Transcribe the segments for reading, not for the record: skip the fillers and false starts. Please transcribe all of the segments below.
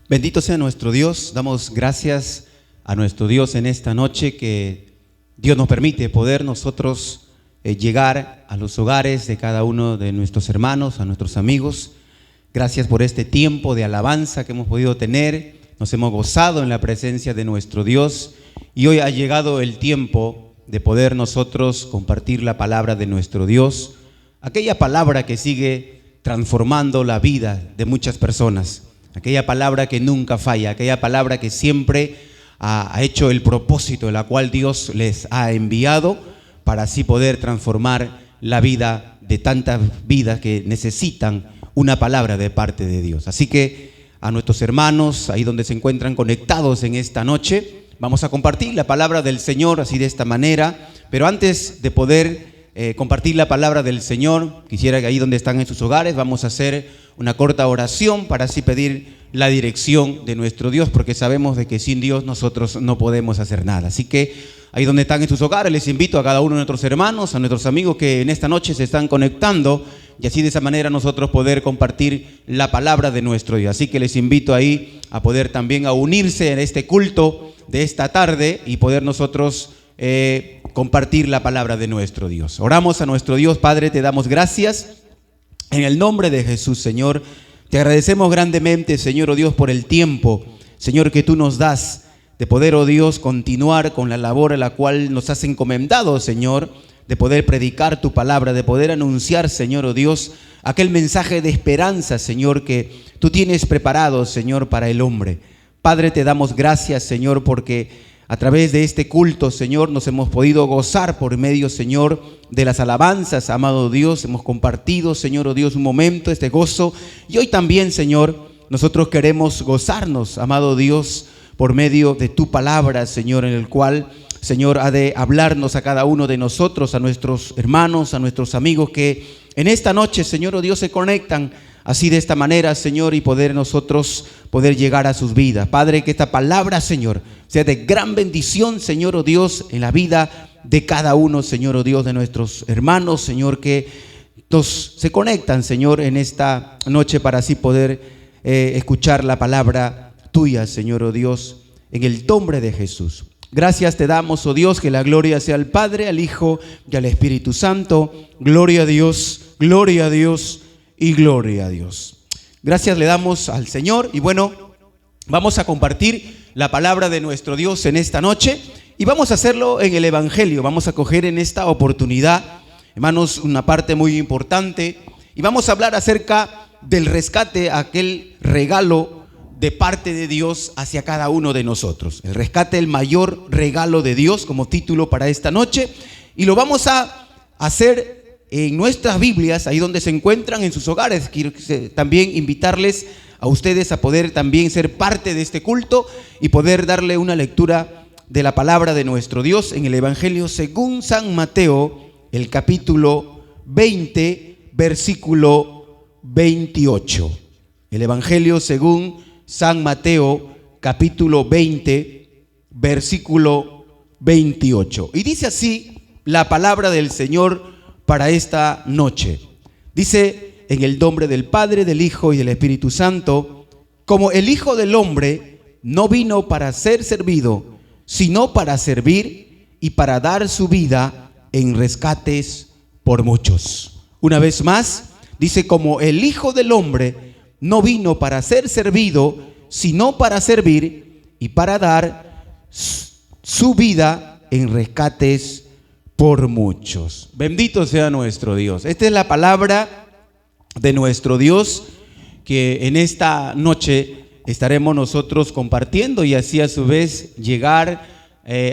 Bendito sea nuestro Dios. Damos gracias a nuestro Dios en esta noche que Dios nos permite poder nosotros llegar a los hogares de cada uno de nuestros hermanos, a nuestros amigos. Gracias por este tiempo de alabanza que hemos podido tener. Nos hemos gozado en la presencia de nuestro Dios y hoy ha llegado el tiempo de poder nosotros compartir la palabra de nuestro Dios, aquella palabra que sigue transformando la vida de muchas personas, aquella palabra que nunca falla, aquella palabra que siempre ha hecho el propósito en la cual Dios les ha enviado para así poder transformar la vida de tantas vidas que necesitan una palabra de parte de Dios. Así que a nuestros hermanos, ahí donde se encuentran conectados en esta noche, vamos a compartir la palabra del Señor así de esta manera. Pero antes de poder compartir la palabra del Señor, quisiera que ahí donde están en sus hogares vamos a hacer una corta oración para así pedir la dirección de nuestro Dios, porque sabemos de que sin Dios nosotros no podemos hacer nada. Así que ahí donde están en sus hogares, les invito a cada uno de nuestros hermanos, a nuestros amigos que en esta noche se están conectando, y así de esa manera nosotros poder compartir la palabra de nuestro Dios. Así que les invito ahí a poder también a unirse en este culto de esta tarde y poder nosotros compartir la palabra de nuestro Dios. Oramos a nuestro Dios. Padre, te damos gracias en el nombre de Jesús, Señor. Te agradecemos grandemente, Señor, oh Dios, por el tiempo, Señor, que tú nos das de poder, oh Dios, continuar con la labor a la cual nos has encomendado, Señor, de poder predicar tu palabra, de poder anunciar, Señor, oh Dios, aquel mensaje de esperanza, Señor, que tú tienes preparado, Señor, para el hombre. Padre, te damos gracias, Señor, porque a través de este culto, Señor, nos hemos podido gozar por medio, Señor, de las alabanzas, amado Dios. Hemos compartido, Señor, oh Dios, un momento, este gozo. Y hoy también, Señor, nosotros queremos gozarnos, amado Dios, por medio de tu palabra, Señor, en el cual, Señor, ha de hablarnos a cada uno de nosotros, a nuestros hermanos, a nuestros amigos que en esta noche, Señor, oh Dios, se conectan así de esta manera, Señor, y poder nosotros poder llegar a sus vidas. Padre, que esta palabra, Señor, sea de gran bendición, Señor, oh Dios, en la vida de cada uno, Señor, oh Dios, de nuestros hermanos, Señor, que se conectan, Señor, en esta noche para así poder escuchar la palabra tuya, Señor, oh Dios, en el nombre de Jesús. Gracias te damos, oh Dios, que la gloria sea al Padre, al Hijo y al Espíritu Santo. Gloria a Dios, gloria a Dios y gloria a Dios. Gracias le damos al Señor y bueno, vamos a compartir la palabra de nuestro Dios en esta noche y vamos a hacerlo en el Evangelio. Vamos a coger en esta oportunidad, hermanos, una parte muy importante y vamos a hablar acerca del rescate, aquel regalo de parte de Dios hacia cada uno de nosotros. El rescate, el mayor regalo de Dios como título para esta noche, y lo vamos a hacer en nuestras Biblias, ahí donde se encuentran en sus hogares. Quiero también invitarles a ustedes a poder también ser parte de este culto y poder darle una lectura de la palabra de nuestro Dios en el Evangelio según San Mateo, el capítulo 20, versículo 28. El Evangelio según San Mateo, capítulo 20, versículo 28. Y dice así la palabra del Señor para esta noche. Dice: en el nombre del Padre, del Hijo y del Espíritu Santo, como el Hijo del Hombre no vino para ser servido, sino para servir y para dar su vida en rescates por muchos. Una vez más, dice: como el Hijo del Hombre no vino para ser servido, sino para servir y para dar su vida en rescates por muchos. Bendito sea nuestro Dios. Esta es la palabra de nuestro Dios que en esta noche estaremos nosotros compartiendo y así a su vez llegar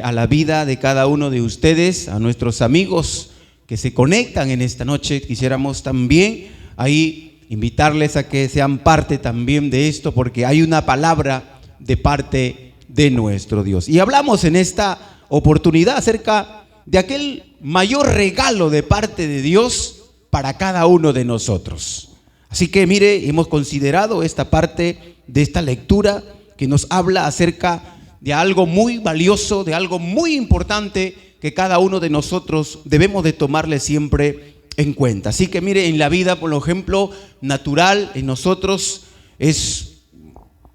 a la vida de cada uno de ustedes, a nuestros amigos que se conectan en esta noche. Quisiéramos también ahí invitarles a que sean parte también de esto, porque hay una palabra de parte de nuestro Dios. Y hablamos en esta oportunidad acerca de aquel mayor regalo de parte de Dios para cada uno de nosotros. Así que mire, hemos considerado esta parte de esta lectura que nos habla acerca de algo muy valioso, de algo muy importante que cada uno de nosotros debemos de tomarle siempre en cuenta. Así que mire, en la vida, por ejemplo, natural, en nosotros es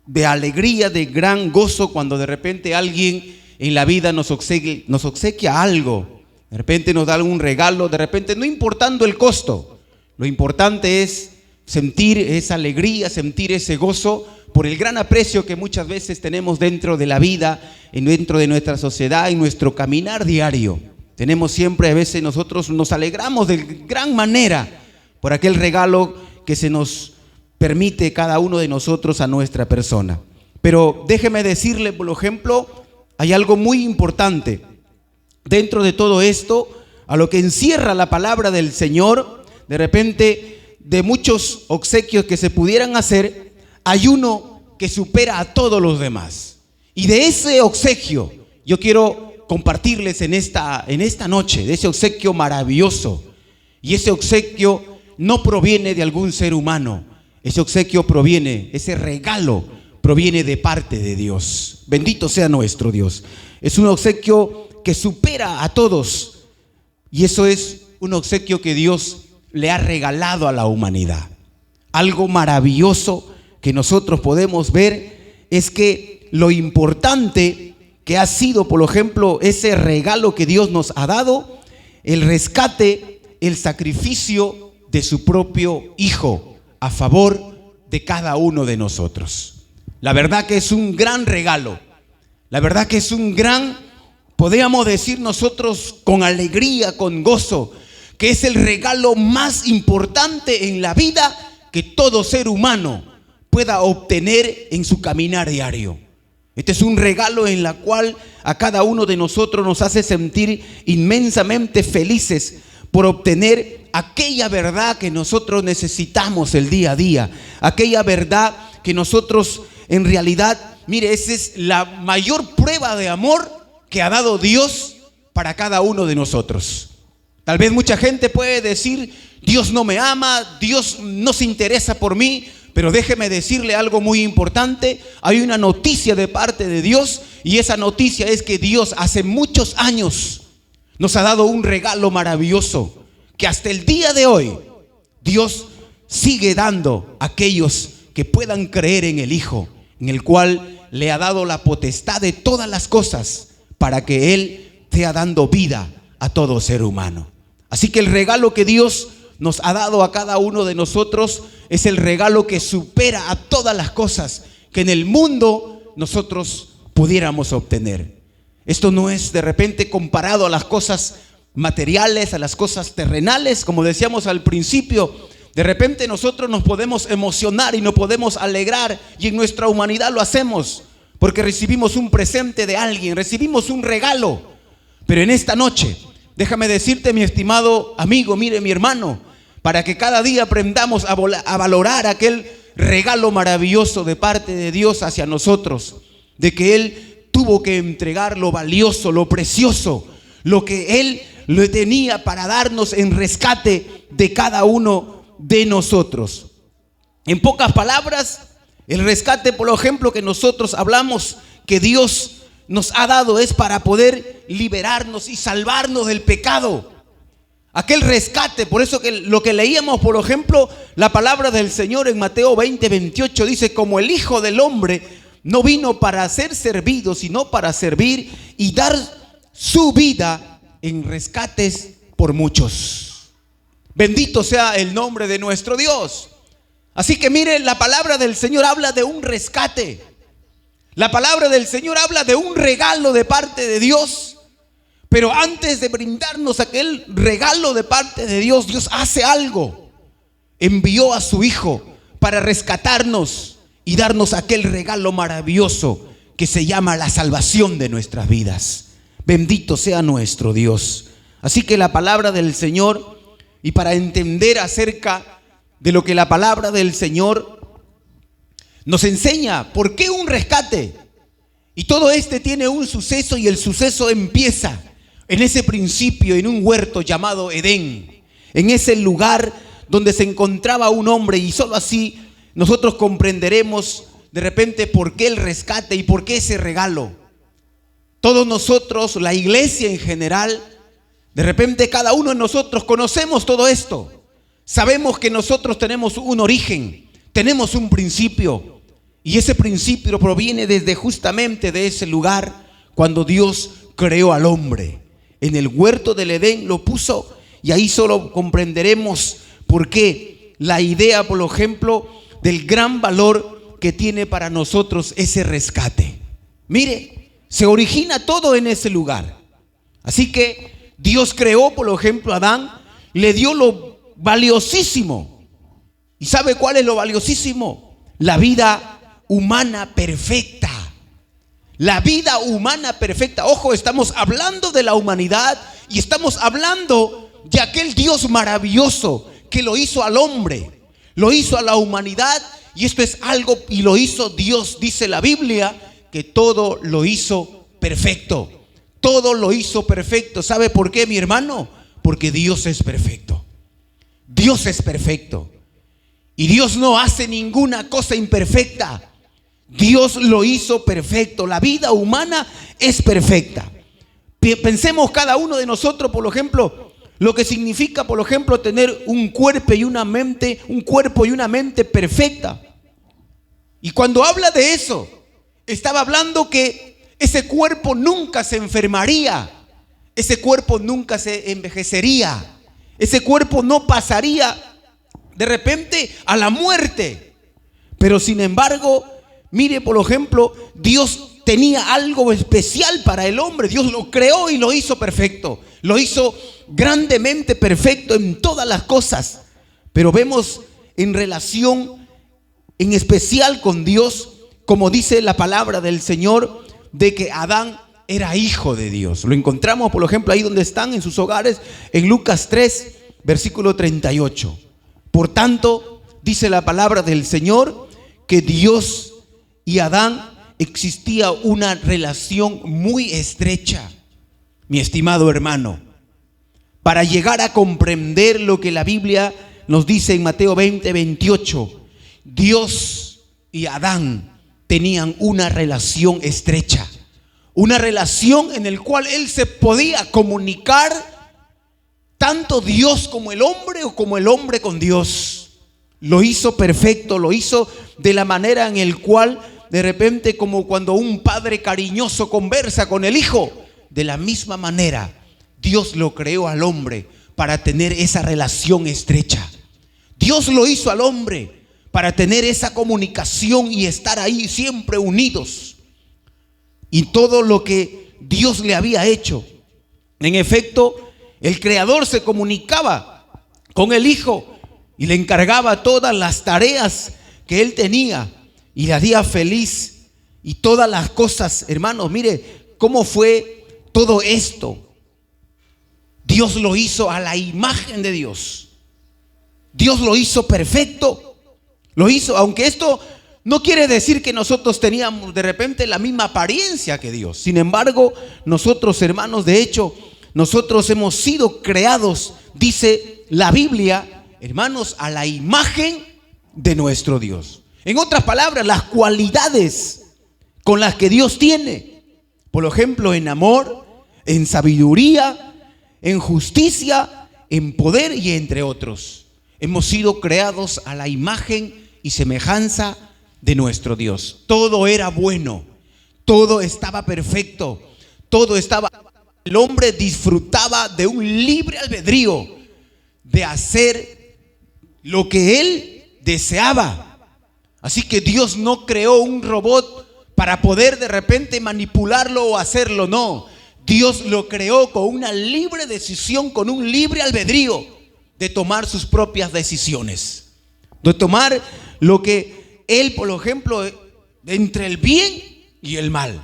de alegría, de gran gozo cuando de repente alguien en la vida nos obsequia algo. De repente nos da algún regalo, de repente no importando el costo. Lo importante es sentir esa alegría, sentir ese gozo por el gran aprecio que muchas veces tenemos dentro de la vida, dentro de nuestra sociedad, en nuestro caminar diario. Tenemos siempre, a veces nosotros nos alegramos de gran manera por aquel regalo que se nos permite cada uno de nosotros a nuestra persona. Pero déjeme decirle, por ejemplo, hay algo muy importante dentro de todo esto, a lo que encierra la palabra del Señor. De repente, de muchos obsequios que se pudieran hacer, hay uno que supera a todos los demás. Y de ese obsequio yo quiero compartirles en esta noche, de ese obsequio maravilloso. Y ese obsequio no proviene de algún ser humano. Ese obsequio proviene, ese regalo proviene de parte de Dios. Bendito sea nuestro Dios. Es un obsequio que supera a todos. Y eso es un obsequio que Dios le ha regalado a la humanidad. Algo maravilloso que nosotros podemos ver es que lo importante que ha sido, por ejemplo, ese regalo que Dios nos ha dado, el rescate, el sacrificio de su propio Hijo a favor de cada uno de nosotros. La verdad que es un gran regalo. La verdad que es un gran, podríamos decir nosotros con alegría, con gozo, que es el regalo más importante en la vida que todo ser humano pueda obtener en su caminar diario. Este es un regalo en la cual a cada uno de nosotros nos hace sentir inmensamente felices por obtener aquella verdad que nosotros necesitamos el día a día, aquella verdad que nosotros en realidad, mire, esa es la mayor prueba de amor que ha dado Dios para cada uno de nosotros. Tal vez mucha gente puede decir, Dios no me ama, Dios no se interesa por mí, pero déjeme decirle algo muy importante. Hay una noticia de parte de Dios, y esa noticia es que Dios hace muchos años nos ha dado un regalo maravilloso, que hasta el día de hoy Dios sigue dando a aquellos que puedan creer en el Hijo, en el cual le ha dado la potestad de todas las cosas para que Él esté dando vida a todo ser humano. Así que el regalo que Dios nos ha dado a cada uno de nosotros es el regalo que supera a todas las cosas que en el mundo nosotros pudiéramos obtener. Esto no es de repente comparado a las cosas materiales, a las cosas terrenales. Como decíamos al principio, de repente nosotros nos podemos emocionar y nos podemos alegrar, y en nuestra humanidad lo hacemos porque recibimos un presente de alguien, recibimos un regalo. Pero en esta noche, déjame decirte, mi estimado amigo, mire, mi hermano, para que cada día aprendamos a valorar aquel regalo maravilloso de parte de Dios hacia nosotros, de que Él tuvo que entregar lo valioso, lo precioso, lo que Él lo tenía para darnos en rescate de cada uno de nosotros. En pocas palabras, el rescate, por ejemplo, que nosotros hablamos que Dios nos ha dado es para poder liberarnos y salvarnos del pecado. Aquel rescate, por eso que lo que leíamos, por ejemplo, la palabra del Señor en Mateo 20:28 dice: como el Hijo del Hombre no vino para ser servido, sino para servir y dar su vida en rescates por muchos. Bendito sea el nombre de nuestro Dios. Así que mire, la palabra del Señor habla de un rescate. La palabra del Señor habla de un regalo de parte de Dios. Pero antes de brindarnos aquel regalo de parte de Dios, Dios hace algo. Envió a su Hijo para rescatarnos y darnos aquel regalo maravilloso que se llama la salvación de nuestras vidas. Bendito sea nuestro Dios. Así que la palabra del Señor, y para entender acerca de lo que la palabra del Señor nos enseña, ¿por qué un rescate? Y todo tiene un suceso, y el suceso empieza en ese principio, en un huerto llamado Edén, en ese lugar donde se encontraba un hombre, y solo así nosotros comprenderemos de repente por qué el rescate y por qué ese regalo. Todos nosotros, la iglesia en general, de repente cada uno de nosotros conocemos todo esto. Sabemos que nosotros tenemos un origen, tenemos un principio, Y ese principio proviene desde justamente de ese lugar cuando Dios creó al hombre. En el huerto del Edén lo puso, y ahí solo comprenderemos por qué la idea, por ejemplo, del gran valor que tiene para nosotros ese rescate. Mire, se origina todo en ese lugar. Así que Dios creó, por ejemplo, a Adán, le dio lo valiosísimo. ¿Y sabe cuál es lo valiosísimo? La vida humana perfecta. La vida humana perfecta. Ojo, estamos hablando de la humanidad y estamos hablando de aquel Dios maravilloso que lo hizo al hombre, lo hizo a la humanidad, y esto es algo, y lo hizo Dios. Dice la Biblia que todo lo hizo perfecto. Todo lo hizo perfecto. ¿Sabe por qué, mi hermano? Porque Dios es perfecto. Dios es perfecto. Y Dios no hace ninguna cosa imperfecta. Dios lo hizo perfecto. La vida humana es perfecta. Pensemos cada uno de nosotros, por ejemplo, lo que significa, por ejemplo, tener un cuerpo y una mente perfecta. Y cuando habla de eso, estaba hablando que ese cuerpo nunca se enfermaría, ese cuerpo nunca se envejecería, ese cuerpo no pasaría de repente a la muerte. Pero sin embargo, mire, por ejemplo, Dios tenía algo especial para el hombre. Dios lo creó y lo hizo perfecto. Lo hizo grandemente perfecto en todas las cosas. Pero vemos en relación en especial con Dios, como dice la palabra del Señor, de que Adán era hijo de Dios. Lo encontramos, por ejemplo, ahí donde están en sus hogares, en Lucas 3, versículo 38. Por tanto, dice la palabra del Señor, que Dios y Adán existía una relación muy estrecha, mi estimado hermano. Para llegar a comprender lo que la Biblia nos dice en Mateo 20, 28, Dios y Adán tenían una relación estrecha, una relación en la cual él se podía comunicar, tanto Dios como el hombre, o como el hombre con Dios. Lo hizo perfecto, lo hizo de la manera en el cual de repente, como cuando un padre cariñoso conversa con el hijo, de la misma manera Dios lo creó al hombre para tener esa relación estrecha. Dios lo hizo al hombre para tener esa comunicación y estar ahí siempre unidos. Y todo lo que Dios le había hecho, en efecto, el Creador se comunicaba con el Hijo y le encargaba todas las tareas que él tenía y le hacía feliz. Y todas las cosas, hermanos, mire cómo fue todo esto. Dios lo hizo a la imagen de Dios. Dios lo hizo perfecto. Lo hizo, aunque esto no quiere decir que nosotros teníamos de repente la misma apariencia que Dios. Sin embargo, nosotros, hermanos, de hecho, nosotros hemos sido creados, dice la Biblia, hermanos, a la imagen de nuestro Dios. En otras palabras, las cualidades con las que Dios tiene, por ejemplo, en amor, en sabiduría, en justicia, en poder y entre otros. Hemos sido creados a la imagen y semejanza de nuestro Dios. Todo era bueno, todo estaba perfecto, todo estaba. El hombre disfrutaba de un libre albedrío de hacer lo que él deseaba. Así que Dios no creó un robot para poder de repente manipularlo o hacerlo, no. Dios lo creó con una libre decisión, con un libre albedrío de tomar sus propias decisiones, de tomar lo que él, por ejemplo, entre el bien y el mal.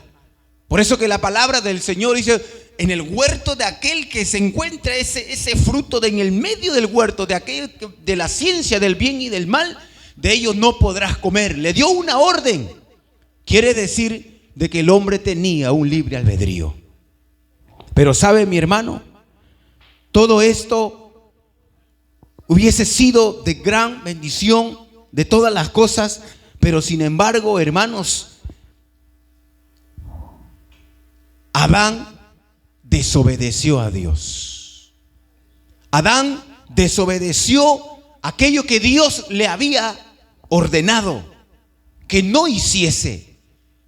Por eso que la palabra del Señor dice: en el huerto de aquel que se encuentra ese fruto en el medio del huerto, de aquel de la ciencia del bien y del mal, de ellos no podrás comer. Le dio una orden. Quiere decir de que el hombre tenía un libre albedrío. Pero sabe, mi hermano, todo esto hubiese sido de gran bendición, de todas las cosas, pero sin embargo, hermanos, Adán desobedeció a Dios. Adán desobedeció aquello que Dios le había ordenado, que no hiciese.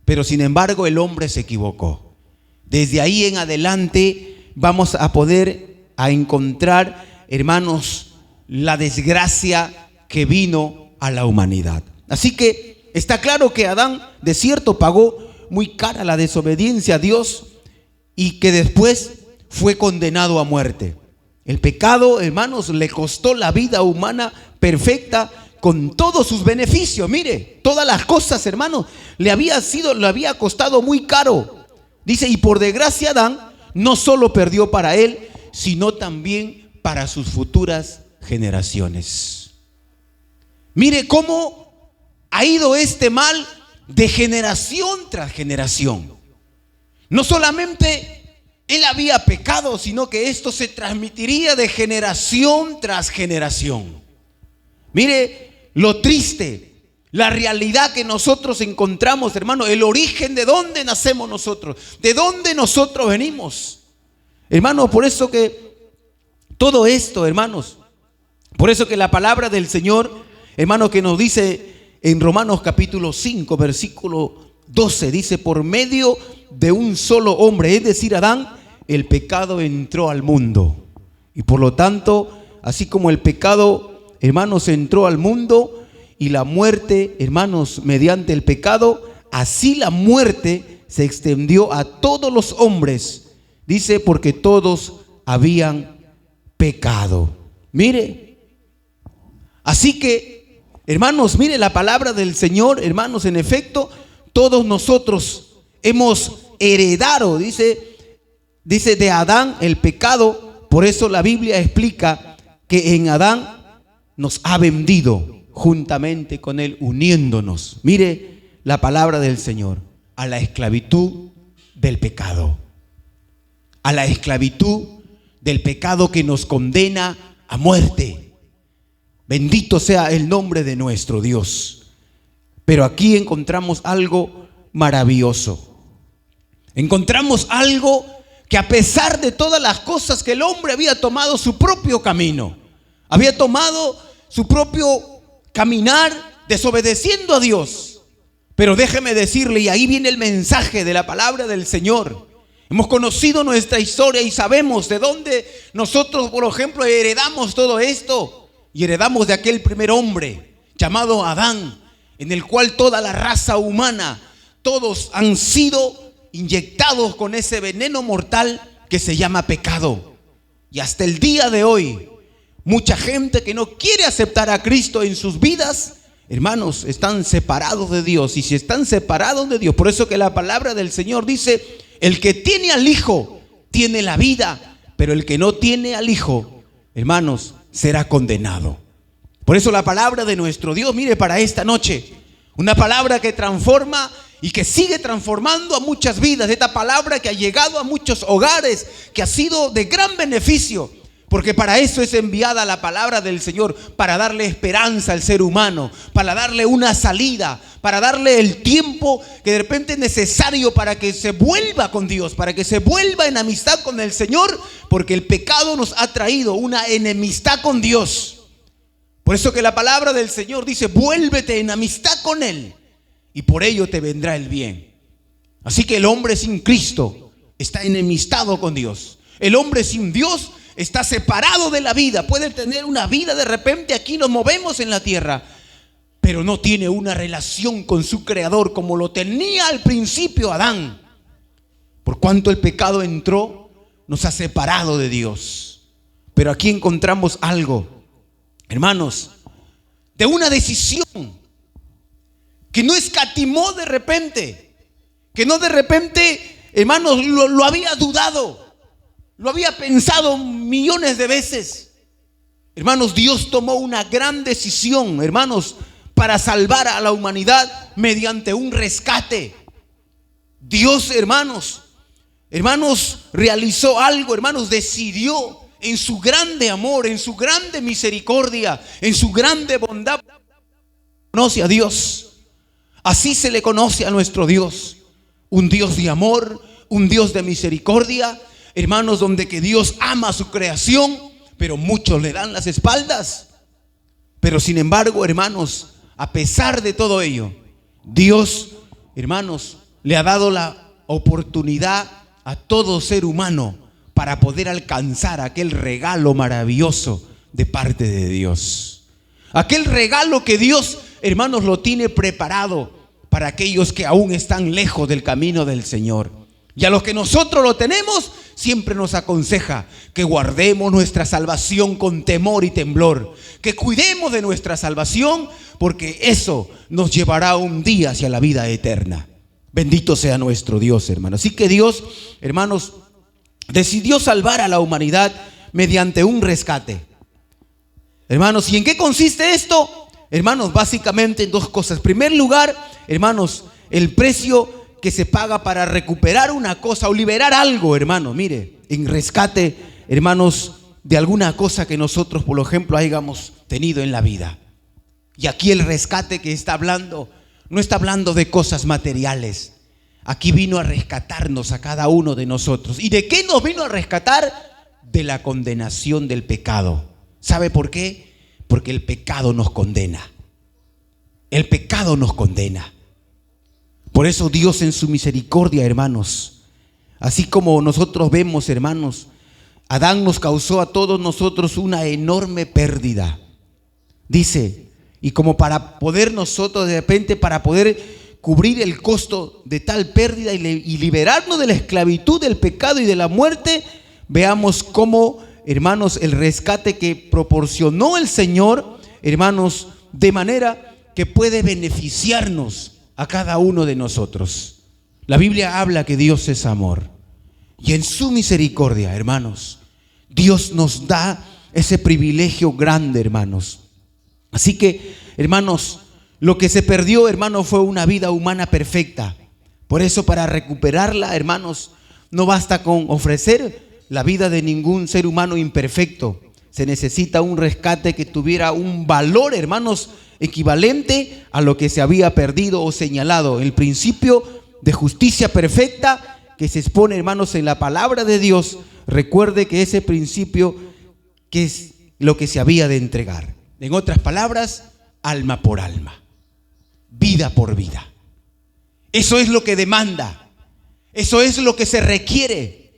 Pero sin embargo el hombre se equivocó. Desde ahí en adelante vamos a poder encontrar, hermanos, la desgracia que vino a la humanidad. Así que está claro que Adán de cierto pagó muy cara la desobediencia a Dios y que después fue condenado a muerte. El pecado, hermanos, le costó la vida humana perfecta con todos sus beneficios. Mire, todas las cosas, hermanos, le había costado muy caro. Dice, y por desgracia Adán no solo perdió para él, sino también para sus futuras generaciones. Mire cómo ha ido este mal de generación tras generación. No solamente él había pecado, sino que esto se transmitiría de generación tras generación. Mire lo triste, la realidad que nosotros encontramos, hermano, el origen de dónde nacemos nosotros, de dónde nosotros venimos. Hermano, por eso que todo esto, hermanos, por eso que la palabra del Señor, hermano, que nos dice en Romanos capítulo 5, versículo 12, dice, por medio de un solo hombre, es decir, Adán, el pecado entró al mundo. Y por lo tanto, así como el pecado, hermanos, entró al mundo y la muerte, hermanos, mediante el pecado, así la muerte se extendió a todos los hombres. Dice, porque todos habían pecado. Mire, así que, hermanos, mire la palabra del Señor, hermanos, en efecto, todos nosotros hemos heredado, dice de Adán el pecado. Por eso la Biblia explica que en Adán nos ha vendido juntamente con él, uniéndonos, mire la palabra del Señor, a la esclavitud del pecado, a la esclavitud del pecado que nos condena a muerte. Bendito sea el nombre de nuestro Dios. Pero aquí encontramos algo maravilloso. Encontramos algo que, a pesar de todas las cosas que el hombre había tomado su propio camino, había tomado su propio caminar desobedeciendo a Dios. Pero déjeme decirle, y ahí viene el mensaje de la palabra del Señor. Hemos conocido nuestra historia y sabemos de dónde nosotros, por ejemplo, heredamos todo esto. Y heredamos de aquel primer hombre llamado Adán, en el cual toda la raza humana, todos han sido inyectados con ese veneno mortal que se llama pecado. Y hasta el día de hoy, mucha gente que no quiere aceptar a Cristo en sus vidas, hermanos, están separados de Dios. Y si están separados de Dios, por eso que la palabra del Señor dice, el que tiene al Hijo tiene la vida, pero el que no tiene al Hijo, hermanos, será condenado. Por eso la palabra de nuestro Dios, mire, para esta noche, una palabra que transforma y que sigue transformando a muchas vidas. Esta palabra que ha llegado a muchos hogares, que ha sido de gran beneficio, porque para eso es enviada la palabra del Señor, para darle esperanza al ser humano, para darle una salida, para darle el tiempo que de repente es necesario para que se vuelva con Dios, para que se vuelva en amistad con el Señor, porque el pecado nos ha traído una enemistad con Dios. Por eso que la palabra del Señor dice, vuélvete en amistad con Él y por ello te vendrá el bien. Así que el hombre sin Cristo está enemistado con Dios. El hombre sin Dios está separado de la vida. Puede tener una vida, de repente aquí nos movemos en la tierra, pero no tiene una relación con su Creador como lo tenía al principio Adán. Por cuanto el pecado entró, nos ha separado de Dios. Pero aquí encontramos algo, hermanos, de una decisión que no escatimó de repente, que no de repente, hermanos, lo había dudado, lo había pensado millones de veces. Hermanos, Dios tomó una gran decisión, hermanos, para salvar a la humanidad mediante un rescate. Dios, hermanos, realizó algo, hermanos, decidió en su grande amor, en su grande misericordia, en su grande bondad. Conoce a Dios. Así se le conoce a nuestro Dios. Un Dios de amor, un Dios de misericordia, hermanos, donde que Dios ama a su creación, pero muchos le dan las espaldas. Pero sin embargo, hermanos, a pesar de todo ello, Dios, hermanos, le ha dado la oportunidad a todo ser humano para poder alcanzar aquel regalo maravilloso de parte de Dios. Aquel regalo que Dios, hermanos, lo tiene preparado para aquellos que aún están lejos del camino del Señor. Y a los que nosotros lo tenemos, siempre nos aconseja que guardemos nuestra salvación con temor y temblor, que cuidemos de nuestra salvación, porque eso nos llevará un día hacia la vida eterna. Bendito sea nuestro Dios, hermanos. Así que Dios, hermanos, decidió salvar a la humanidad mediante un rescate. Hermanos, ¿y en qué consiste esto? Hermanos, básicamente en dos cosas. En primer lugar, hermanos, el precio que se paga para recuperar una cosa o liberar algo, hermanos. Mire, en rescate, hermanos, de alguna cosa que nosotros, por ejemplo, hayamos tenido en la vida. Y aquí el rescate que está hablando, no está hablando de cosas materiales. Aquí vino a rescatarnos a cada uno de nosotros. ¿Y de qué nos vino a rescatar? De la condenación del pecado. ¿Sabe por qué? Porque el pecado nos condena. El pecado nos condena. Por eso Dios en su misericordia, hermanos, así como nosotros vemos, hermanos, Adán nos causó a todos nosotros una enorme pérdida. Dice, y como para poder nosotros de repente, para poder cubrir el costo de tal pérdida y liberarnos de la esclavitud, del pecado y de la muerte, veamos cómo, hermanos, el rescate que proporcionó el Señor, hermanos, de manera que puede beneficiarnos a cada uno de nosotros. La Biblia habla que Dios es amor, y en su misericordia, hermanos, Dios nos da ese privilegio grande, hermanos. Así que, hermanos, lo que se perdió, hermanos, fue una vida humana perfecta. Por eso, para recuperarla, hermanos, no basta con ofrecer la vida de ningún ser humano imperfecto. Se necesita un rescate que tuviera un valor, hermanos, equivalente a lo que se había perdido o señalado. El principio de justicia perfecta que se expone, hermanos, en la palabra de Dios. Recuerde que ese principio que es lo que se había de entregar. En otras palabras, alma por alma, vida por vida. Eso es lo que demanda. Eso es lo que se requiere.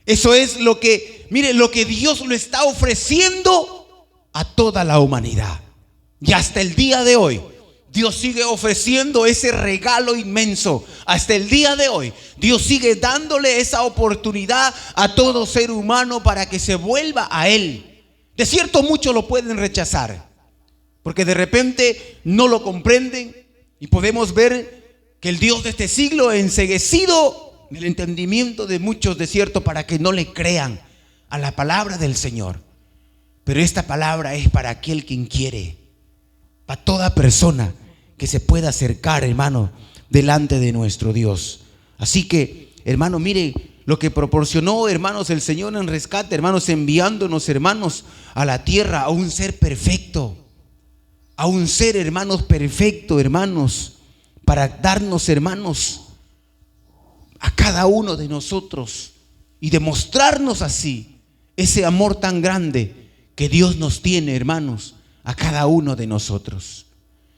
Eso es lo que, mire, lo que Dios lo está ofreciendo a toda la humanidad. Y hasta el día de hoy, Dios sigue ofreciendo ese regalo inmenso. Hasta el día de hoy, Dios sigue dándole esa oportunidad a todo ser humano para que se vuelva a Él. De cierto, muchos lo pueden rechazar, porque de repente no lo comprenden, y podemos ver que el Dios de este siglo ha enceguecido el entendimiento de muchos, de cierto, para que no le crean a la palabra del Señor. Pero esta palabra es para aquel quien quiere, para toda persona que se pueda acercar, hermano, delante de nuestro Dios. Así que, hermano, mire lo que proporcionó, hermanos, el Señor en rescate, hermanos, enviándonos, hermanos, a la tierra, a un ser perfecto, a un ser, hermanos, perfecto, hermanos, para darnos, hermanos, a cada uno de nosotros y demostrarnos así ese amor tan grande que Dios nos tiene, hermanos, a cada uno de nosotros.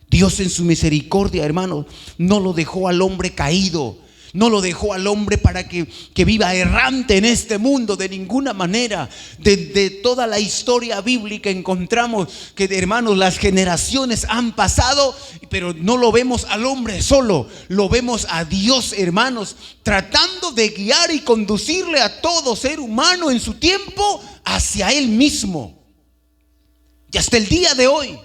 Dios en su misericordia, hermanos, no lo dejó al hombre caído, no lo dejó al hombre para que viva errante en este mundo de ninguna manera. De toda la historia bíblica encontramos que, hermanos, las generaciones han pasado, pero no lo vemos al hombre solo, lo vemos a Dios, hermanos, tratando de guiar y conducirle a todo ser humano en su tiempo hacia Él mismo. Y hasta el día de hoy,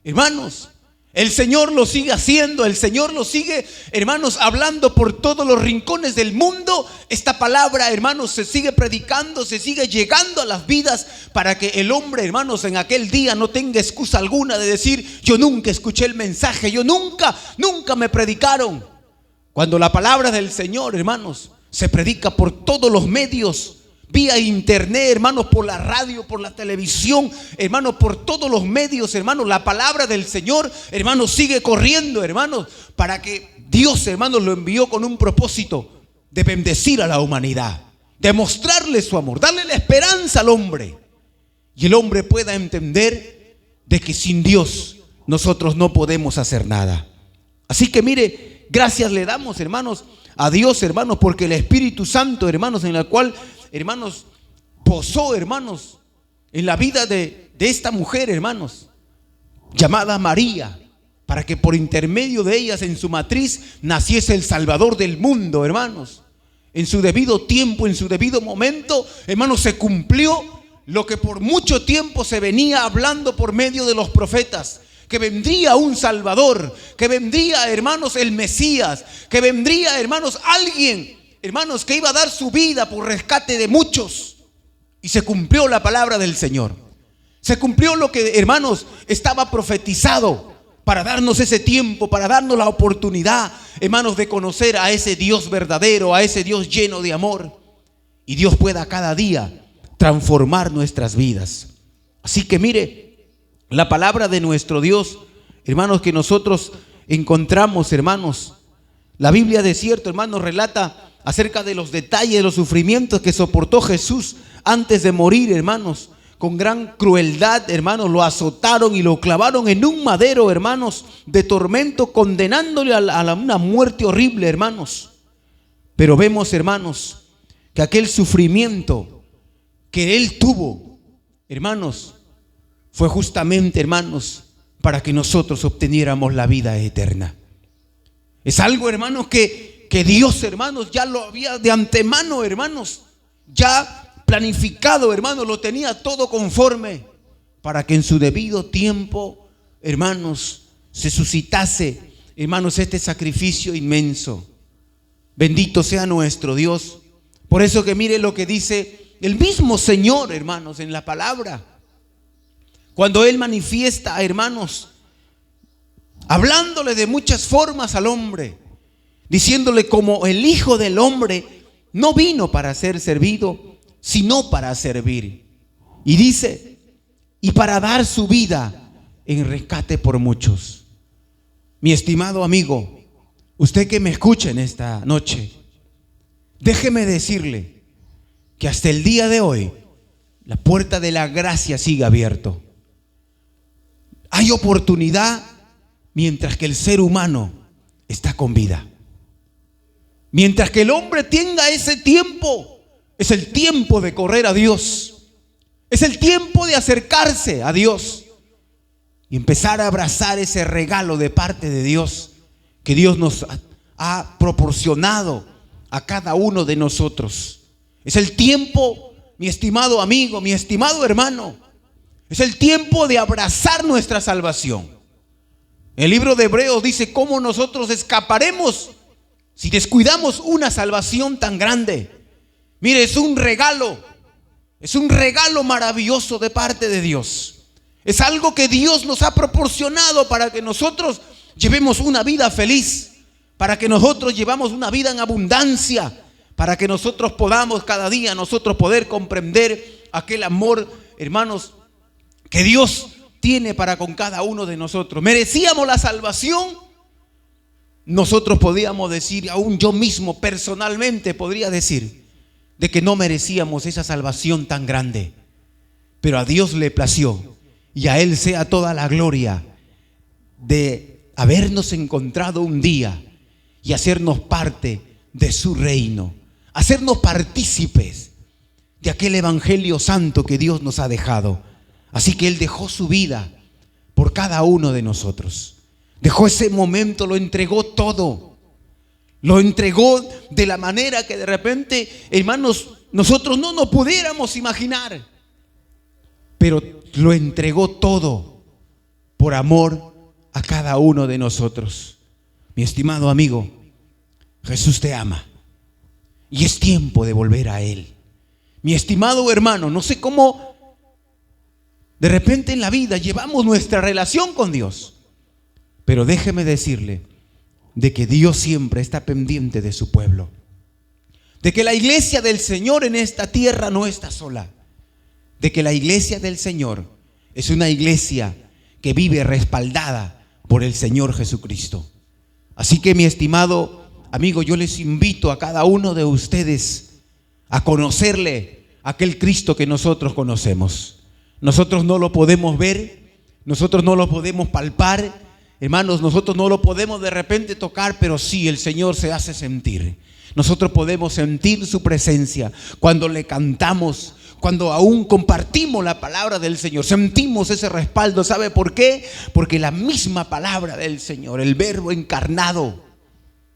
hermanos, el Señor lo sigue haciendo. El Señor lo sigue, hermanos, hablando por todos los rincones del mundo. Esta palabra, hermanos, se sigue predicando, se sigue llegando a las vidas, para que el hombre, hermanos, en aquel día no tenga excusa alguna de decir: yo nunca escuché el mensaje, yo nunca me predicaron. Cuando la palabra del Señor, hermanos, se predica por todos los medios, vía internet, hermanos, por la radio, por la televisión, hermanos, por todos los medios, hermanos, la palabra del Señor, hermanos, sigue corriendo, hermanos, para que Dios, hermanos, lo envió con un propósito de bendecir a la humanidad, de mostrarle su amor, darle la esperanza al hombre, y el hombre pueda entender de que sin Dios nosotros no podemos hacer nada. Así que mire, gracias le damos, hermanos, a Dios, hermanos, porque el Espíritu Santo, hermanos, en la cual, hermanos, posó, hermanos, en la vida de esta mujer, hermanos, llamada María, para que por intermedio de ellas en su matriz naciese el Salvador del mundo, hermanos. En su debido tiempo, en su debido momento, hermanos, se cumplió lo que por mucho tiempo se venía hablando por medio de los profetas, que vendría un Salvador, que vendría, hermanos, el Mesías, que vendría, hermanos, alguien, hermanos, que iba a dar su vida por rescate de muchos. Y se cumplió la palabra del Señor. Se cumplió lo que, hermanos, estaba profetizado para darnos ese tiempo, para darnos la oportunidad, hermanos, de conocer a ese Dios verdadero, a ese Dios lleno de amor. Y Dios pueda cada día transformar nuestras vidas. Así que mire, la palabra de nuestro Dios, hermanos, que nosotros encontramos, hermanos, la Biblia de cierto, hermanos, relata acerca de los detalles de los sufrimientos que soportó Jesús antes de morir, hermanos. Con gran crueldad, hermanos, lo azotaron y lo clavaron en un madero, hermanos, de tormento, condenándole a una muerte horrible, hermanos. Pero vemos, hermanos, que aquel sufrimiento que él tuvo, hermanos, fue justamente, hermanos, para que nosotros obteniéramos la vida eterna. Es algo, hermanos, que Dios, hermanos, ya lo había de antemano, hermanos, ya planificado, hermanos, lo tenía todo conforme para que en su debido tiempo, hermanos, se suscitase, hermanos, este sacrificio inmenso. Bendito sea nuestro Dios. Por eso que mire lo que dice el mismo Señor, hermanos, en la palabra. Cuando Él manifiesta, hermanos, hablándole de muchas formas al hombre, diciéndole como el Hijo del Hombre no vino para ser servido, sino para servir. Y dice, y para dar su vida en rescate por muchos. Mi estimado amigo, usted que me escucha en esta noche, déjeme decirle que hasta el día de hoy la puerta de la gracia sigue abierta. Hay oportunidad mientras que el ser humano está con vida. Mientras que el hombre tenga ese tiempo, es el tiempo de correr a Dios. Es el tiempo de acercarse a Dios y empezar a abrazar ese regalo de parte de Dios que Dios nos ha proporcionado a cada uno de nosotros. Es el tiempo, mi estimado amigo, mi estimado hermano, es el tiempo de abrazar nuestra salvación. El libro de Hebreos dice cómo nosotros escaparemos si descuidamos una salvación tan grande. Mire, es un regalo maravilloso de parte de Dios. Es algo que Dios nos ha proporcionado para que nosotros llevemos una vida feliz, para que nosotros llevamos una vida en abundancia, para que nosotros podamos cada día nosotros poder comprender aquel amor, hermanos, que Dios tiene para con cada uno de nosotros. ¿Merecíamos la salvación? Nosotros podíamos decir, aún yo mismo personalmente podría decir, de que no merecíamos esa salvación tan grande. Pero a Dios le plació, y a Él sea toda la gloria de habernos encontrado un día y hacernos parte de su reino, hacernos partícipes de aquel evangelio santo que Dios nos ha dejado. Así que Él dejó su vida por cada uno de nosotros. Dejó ese momento, lo entregó todo. Lo entregó de la manera que de repente, hermanos, nosotros no nos pudiéramos imaginar. Pero lo entregó todo por amor a cada uno de nosotros. Mi estimado amigo, Jesús te ama y es tiempo de volver a Él. Mi estimado hermano, no sé cómo de repente en la vida llevamos nuestra relación con Dios, pero déjeme decirle de que Dios siempre está pendiente de su pueblo, de que la iglesia del Señor en esta tierra no está sola, de que la iglesia del Señor es una iglesia que vive respaldada por el Señor Jesucristo. Así que mi estimado amigo, yo les invito a cada uno de ustedes a conocerle a aquel Cristo que nosotros conocemos. Nosotros no lo podemos ver, nosotros no lo podemos palpar, hermanos, nosotros no lo podemos de repente tocar, pero sí el Señor se hace sentir. Nosotros podemos sentir su presencia cuando le cantamos, cuando aún compartimos la palabra del Señor. Sentimos ese respaldo. ¿Sabe por qué? Porque la misma palabra del Señor, el Verbo encarnado,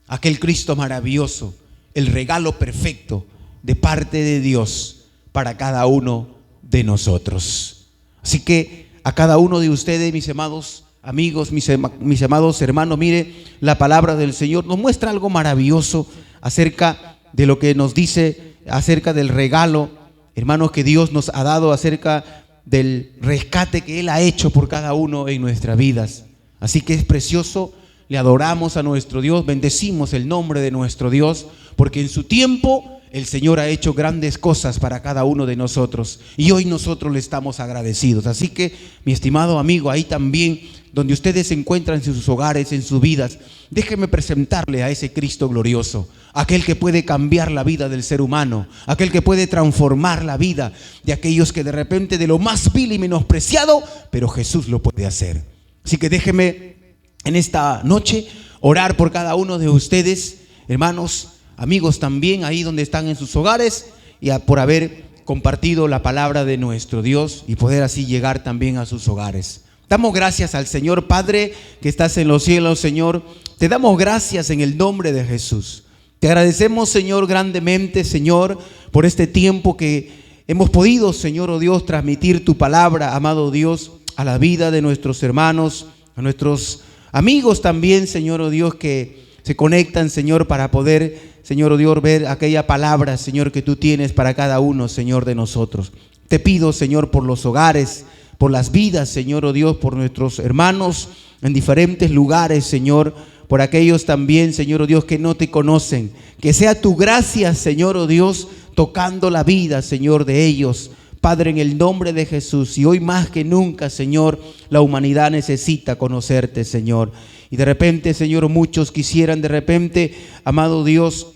aquel Cristo maravilloso, el regalo perfecto de parte de Dios para cada uno de nosotros. Así que a cada uno de ustedes, mis amados amigos, mis amados hermanos, mire, la palabra del Señor nos muestra algo maravilloso acerca de lo que nos dice, acerca del regalo, hermanos, que Dios nos ha dado, acerca del rescate que Él ha hecho por cada uno en nuestras vidas. Así que es precioso, le adoramos a nuestro Dios, bendecimos el nombre de nuestro Dios, porque en su tiempo el Señor ha hecho grandes cosas para cada uno de nosotros y hoy nosotros le estamos agradecidos. Así que, mi estimado amigo, ahí también donde ustedes se encuentran en sus hogares, en sus vidas, déjenme presentarle a ese Cristo glorioso, aquel que puede cambiar la vida del ser humano, aquel que puede transformar la vida de aquellos que de repente de lo más vil y menospreciado, pero Jesús lo puede hacer. Así que déjenme en esta noche orar por cada uno de ustedes, hermanos, amigos también, ahí donde están en sus hogares, y por haber compartido la palabra de nuestro Dios y poder así llegar también a sus hogares. Damos gracias al Señor. Padre que estás en los cielos, Señor, te damos gracias en el nombre de Jesús. Te agradecemos, Señor, grandemente, Señor, por este tiempo que hemos podido, Señor, oh Dios, transmitir tu palabra, amado Dios, a la vida de nuestros hermanos, a nuestros amigos también, Señor, oh Dios, que se conectan, Señor, para poder, Señor, oh Dios, ver aquella palabra, Señor, que tú tienes para cada uno, Señor, de nosotros. Te pido, Señor, por los hogares, por las vidas, Señor, oh Dios, por nuestros hermanos en diferentes lugares, Señor, por aquellos también, Señor, oh Dios, que no te conocen. Que sea tu gracia, Señor, oh Dios, tocando la vida, Señor, de ellos. Padre, en el nombre de Jesús, y hoy más que nunca, Señor, la humanidad necesita conocerte, Señor. Y de repente, Señor, muchos quisieran de repente, amado Dios,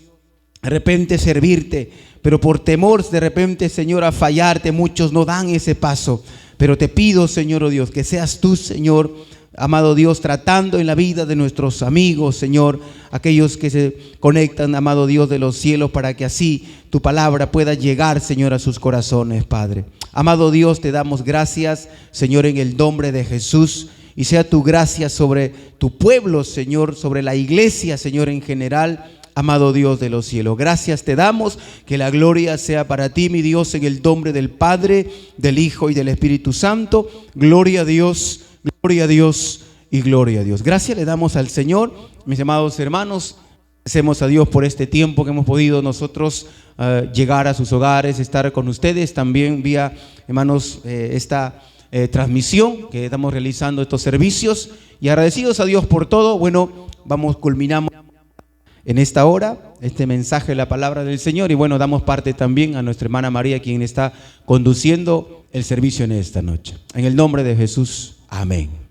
de repente servirte, pero por temor de repente, Señor, a fallarte, muchos no dan ese paso. Pero te pido, Señor, oh Dios, que seas tú, Señor, amado Dios, tratando en la vida de nuestros amigos, Señor, aquellos que se conectan, amado Dios de los cielos, para que así tu palabra pueda llegar, Señor, a sus corazones, Padre. Amado Dios, te damos gracias, Señor, en el nombre de Jesús, y sea tu gracia sobre tu pueblo, Señor, sobre la iglesia, Señor, en general, amado Dios de los cielos. Gracias te damos, que la gloria sea para ti, mi Dios, en el nombre del Padre, del Hijo y del Espíritu Santo. Gloria a Dios y gloria a Dios. Gracias le damos al Señor, mis amados hermanos. Agradecemos a Dios por este tiempo que hemos podido nosotros llegar a sus hogares, estar con ustedes también vía, hermanos, esta transmisión que estamos realizando, estos servicios, y agradecidos a Dios por todo. Bueno, culminamos en esta hora este mensaje de la palabra del Señor, y bueno, damos parte también a nuestra hermana María, quien está conduciendo el servicio en esta noche. En el nombre de Jesús, amén.